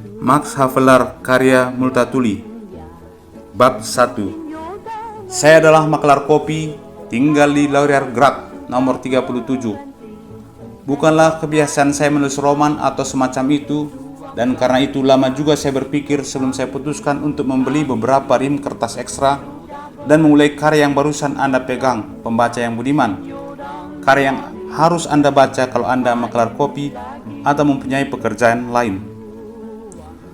Max Havelaar, karya Multatuli. Bab 1. Saya adalah maklar kopi, tinggal di Laurier-Gracht nomor 37. Bukanlah kebiasaan saya menulis roman atau semacam itu, dan karena itu lama juga saya berpikir sebelum saya putuskan untuk membeli beberapa rim kertas ekstra dan memulai karya yang barusan Anda pegang, pembaca yang budiman. Karya yang harus Anda baca kalau Anda maklar kopi atau mempunyai pekerjaan lain.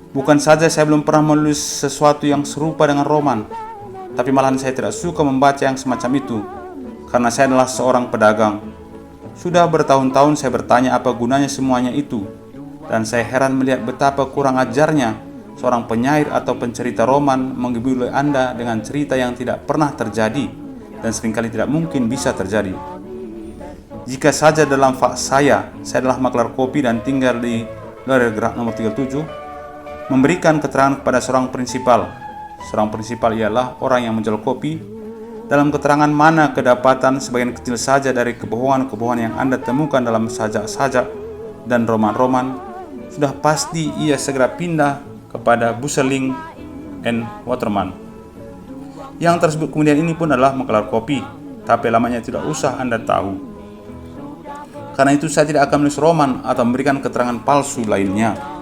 Bukan saja saya belum pernah menulis sesuatu yang serupa dengan roman, tapi malahan saya tidak suka membaca yang semacam itu, karena saya adalah seorang pedagang. Sudah bertahun-tahun saya bertanya apa gunanya semuanya itu, dan saya heran melihat betapa kurang ajarnya seorang penyair atau pencerita roman menghibur Anda dengan cerita yang tidak pernah terjadi dan seringkali tidak mungkin bisa terjadi. Jika saja dalam fak saya adalah maklar kopi dan tinggal di Laurier-Gracht nomor 37, memberikan keterangan kepada seorang prinsipal. Seorang prinsipal ialah orang yang menjual kopi. Dalam keterangan mana kedapatan sebagian kecil saja dari kebohongan-kebohongan yang Anda temukan dalam sajak-sajak dan roman-roman, sudah pasti ia segera pindah kepada Busseling and Waterman. Yang tersebut kemudian ini pun adalah maklar kopi, tapi lamanya tidak usah Anda tahu. Karena itu saya tidak akan menulis roman atau memberikan keterangan palsu lainnya.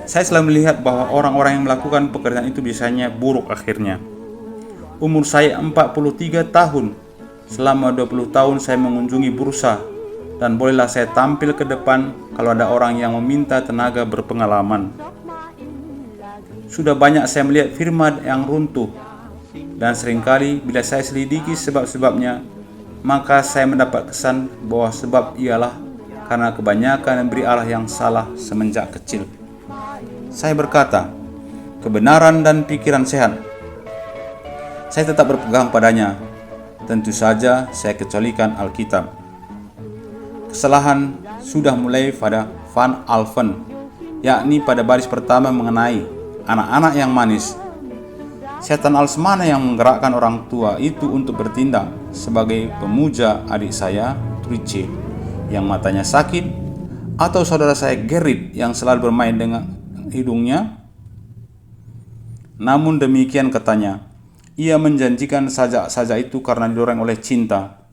Saya selalu melihat bahwa orang-orang yang melakukan pekerjaan itu biasanya buruk akhirnya. Umur saya 43 tahun. Selama 20 tahun saya mengunjungi bursa, dan bolehlah saya tampil ke depan kalau ada orang yang meminta tenaga berpengalaman. Sudah banyak saya melihat firma yang runtuh, dan seringkali bila saya selidiki sebab-sebabnya, maka saya mendapat kesan bahwa sebab ialah karena kebanyakan memberi arah yang salah semenjak kecil. Saya berkata, kebenaran dan pikiran sehat. Saya tetap berpegang padanya. Tentu saja saya kecualikan Alkitab. Kesalahan sudah mulai pada Van Alphen, yakni pada baris pertama mengenai anak-anak yang manis. Setan als mana yang menggerakkan orang tua itu untuk bertindak sebagai pemuja adik saya, Trice, yang matanya sakit, atau saudara saya Gerrit yang selalu bermain dengan hidungnya? Namun demikian katanya, ia menjanjikan sajak-sajak itu karena didorong oleh cinta.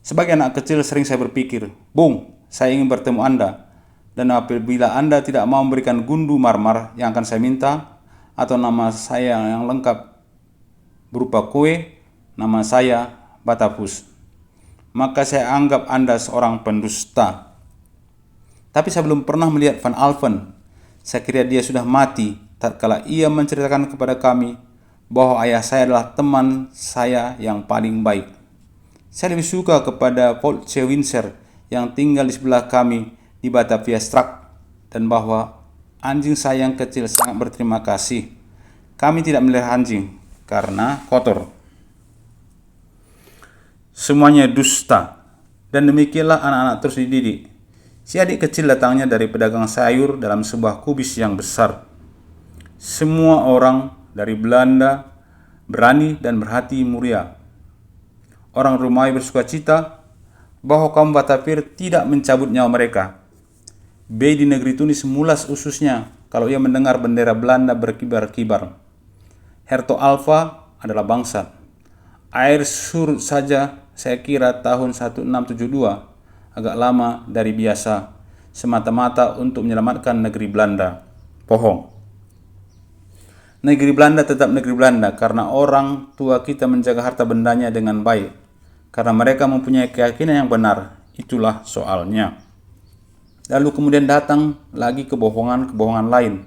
Sebagai anak kecil sering saya berpikir, Bung, saya ingin bertemu Anda, dan apabila Anda tidak mau memberikan gundu marmar yang akan saya minta, atau nama saya yang lengkap berupa kue, nama saya Batapus, maka saya anggap Anda seorang pendusta. Tapi saya belum pernah melihat Van Alphen. Saya kira dia sudah mati tatkala ia menceritakan kepada kami bahwa ayah saya adalah teman saya yang paling baik. Saya lebih suka kepada Paul C. Windsor yang tinggal di sebelah kami di Batavia Straat, dan bahwa anjing saya yang kecil sangat berterima kasih. Kami tidak melihara anjing karena kotor. Semuanya dusta, dan demikianlah anak-anak terus dididik. Si adik kecil datangnya dari pedagang sayur dalam sebuah kubis yang besar. Semua orang dari Belanda berani dan berhati mulia. Orang Romawi bersukacita bahwa kaum Batavia tidak mencabut nyawa mereka. B di negeri Tunis mulas ususnya kalau ia mendengar bendera Belanda berkibar-kibar. Hertog Alva adalah bangsat. Air surut saja saya kira tahun 1672. Agak lama dari biasa, semata-mata untuk menyelamatkan negeri Belanda. Bohong. Negeri Belanda tetap negeri Belanda karena orang tua kita menjaga harta bendanya dengan baik, karena mereka mempunyai keyakinan yang benar. Itulah soalnya. Lalu kemudian datang lagi kebohongan-kebohongan lain.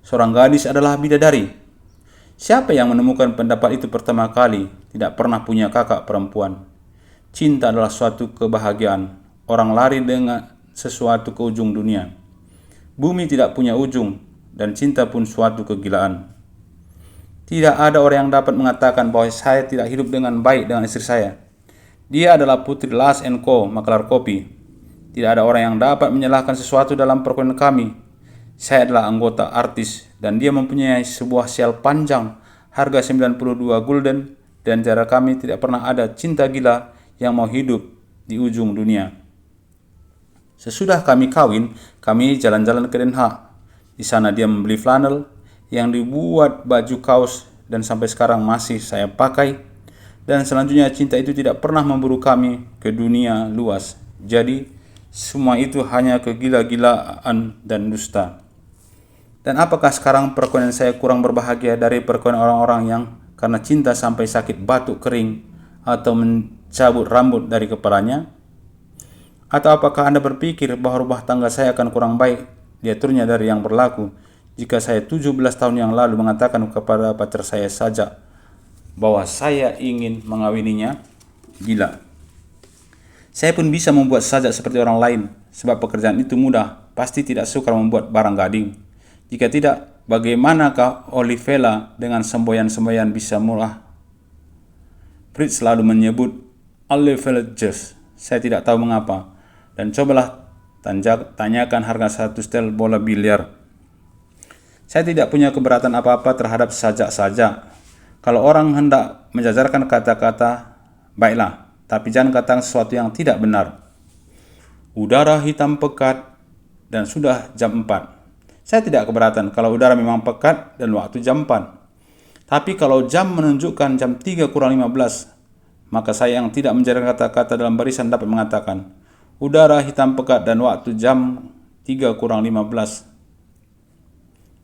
Seorang gadis adalah bidadari. Siapa yang menemukan pendapat itu pertama kali tidak pernah punya kakak perempuan. Cinta adalah suatu kebahagiaan. Orang lari dengan sesuatu ke ujung dunia. Bumi tidak punya ujung, dan cinta pun suatu kegilaan. Tidak ada orang yang dapat mengatakan bahwa saya tidak hidup dengan baik dengan istri saya. Dia adalah putri Las & Co, maklar kopi. Tidak ada orang yang dapat menyalahkan sesuatu dalam perkawinan kami. Saya adalah anggota artis, dan dia mempunyai sebuah sial panjang, harga 92 gulden, dan antara kami tidak pernah ada cinta gila yang mau hidup di ujung dunia. Sesudah kami kawin, kami jalan-jalan ke Den Haag. Di sana dia membeli flanel yang dibuat baju kaos dan sampai sekarang masih saya pakai. Dan selanjutnya cinta itu tidak pernah memburu kami ke dunia luas. Jadi semua itu hanya kegila-gilaan dan dusta. Dan apakah sekarang perkawinan saya kurang berbahagia dari perkawinan orang-orang yang karena cinta sampai sakit batuk kering atau mencabut rambut dari kepalanya? Atau apakah Anda berpikir bahwa rumah tangga saya akan kurang baik diaturnya dari yang berlaku jika saya 17 tahun yang lalu mengatakan kepada pacar saya saja bahwa saya ingin mengawininya? Gila. Saya pun bisa membuat sajak seperti orang lain sebab pekerjaan itu mudah, pasti tidak sukar membuat barang gading. Jika tidak, bagaimanakah Olivella dengan semboyan-semboyan bisa murah? Fritz selalu menyebut Olivella Just. Saya tidak tahu mengapa. Dan cobalah tanyakan harga satu setel bola biliar. Saya tidak punya keberatan apa-apa terhadap sajak-sajak. Kalau orang hendak menjajarkan kata-kata, baiklah, tapi jangan katakan sesuatu yang tidak benar. Udara hitam pekat dan sudah jam 4. Saya tidak keberatan kalau udara memang pekat dan waktu jam 4. Tapi kalau jam menunjukkan jam 3 kurang 15, maka saya yang tidak menjajarkan kata-kata dalam barisan dapat mengatakan, udara hitam pekat dan waktu jam 3 kurang 15.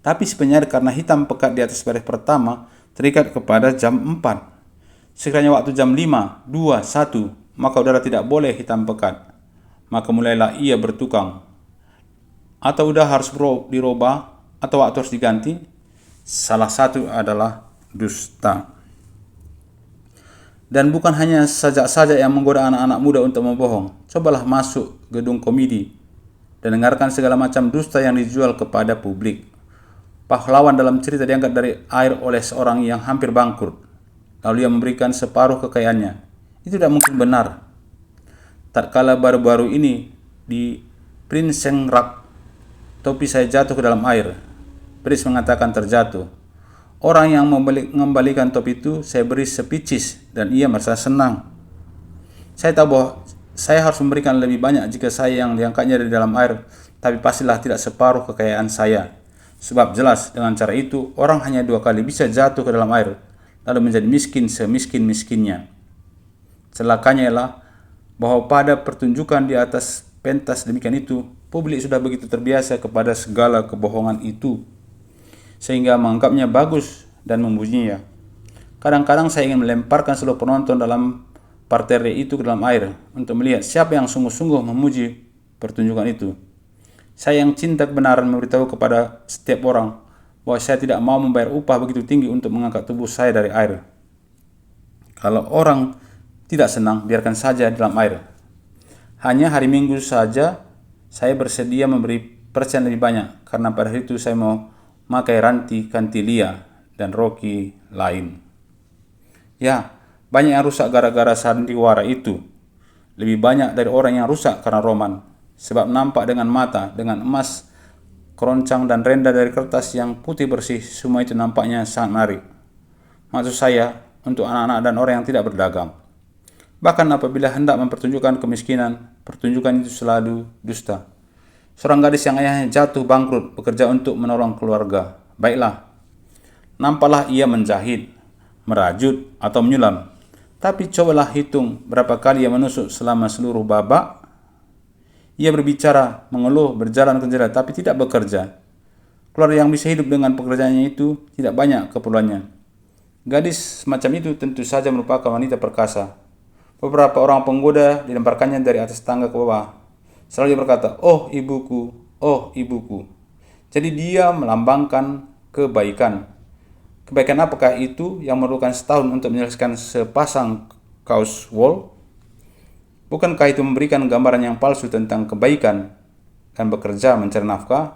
Tapi sebenarnya karena hitam pekat di atas baris pertama terikat kepada jam 4. Sekiranya waktu jam 5, 2, 1, maka udara tidak boleh hitam pekat. Maka mulailah ia bertukang. Atau udara harus dirubah, atau waktu harus diganti. Salah satu adalah dusta. Dan bukan hanya sajak-sajak yang menggoda anak-anak muda untuk membohong. Cobalah masuk gedung komedi dan dengarkan segala macam dusta yang dijual kepada publik. Pahlawan dalam cerita diangkat dari air oleh seorang yang hampir bangkrut. Lalu ia memberikan separuh kekayaannya. Itu tidak mungkin benar. Tatkala baru-baru ini di Prinsengracht, topi saya jatuh ke dalam air. Fritz mengatakan terjatuh. Orang yang mengembalikan topi itu saya beri sepicis dan ia merasa senang. Saya tahu bahwa saya harus memberikan lebih banyak jika saya yang diangkatnya dari dalam air, tapi pastilah tidak separuh kekayaan saya. Sebab jelas dengan cara itu orang hanya 2 kali bisa jatuh ke dalam air, lalu menjadi miskin semiskin-miskinnya. Celakanya ialah bahwa pada pertunjukan di atas pentas demikian itu, publik sudah begitu terbiasa kepada segala kebohongan itu, sehingga menganggapnya bagus dan memujinya. Kadang-kadang saya ingin melemparkan seluruh penonton dalam parterre itu ke dalam air untuk melihat siapa yang sungguh-sungguh memuji pertunjukan itu. Saya yang cinta kebenaran memberitahu kepada setiap orang bahwa saya tidak mau membayar upah begitu tinggi untuk mengangkat tubuh saya dari air. Kalau orang tidak senang, biarkan saja dalam air. Hanya hari Minggu saja saya bersedia memberi persen lebih banyak karena pada hari itu saya mau makai Ranti Cantilia dan Rocky lain. Ya, banyak yang rusak gara-gara sandiwara itu. Lebih banyak dari orang yang rusak karena roman. Sebab nampak dengan mata, dengan emas, keroncang dan renda dari kertas yang putih bersih, semua itu nampaknya sangat menarik. Maksud saya, untuk anak-anak dan orang yang tidak berdagang. Bahkan apabila hendak mempertunjukkan kemiskinan, pertunjukan itu selalu dusta. Seorang gadis yang ayahnya jatuh bangkrut bekerja untuk menolong keluarga. Baiklah, nampaklah ia menjahit, merajut, atau menyulam. Tapi cobalah hitung berapa kali ia menusuk selama seluruh babak. Ia berbicara, mengeluh, berjalan ke jalan, tapi tidak bekerja. Keluarga yang bisa hidup dengan pekerjaannya itu tidak banyak keperluannya. Gadis semacam itu tentu saja merupakan wanita perkasa. Beberapa orang penggoda dilemparkannya dari atas tangga ke bawah. Selalu dia berkata, oh ibuku, oh ibuku. Jadi dia melambangkan kebaikan. Kebaikan apakah itu yang memerlukan setahun untuk menyelesaikan sepasang kaos wol? Bukankah itu memberikan gambaran yang palsu tentang kebaikan dan bekerja mencari nafkah?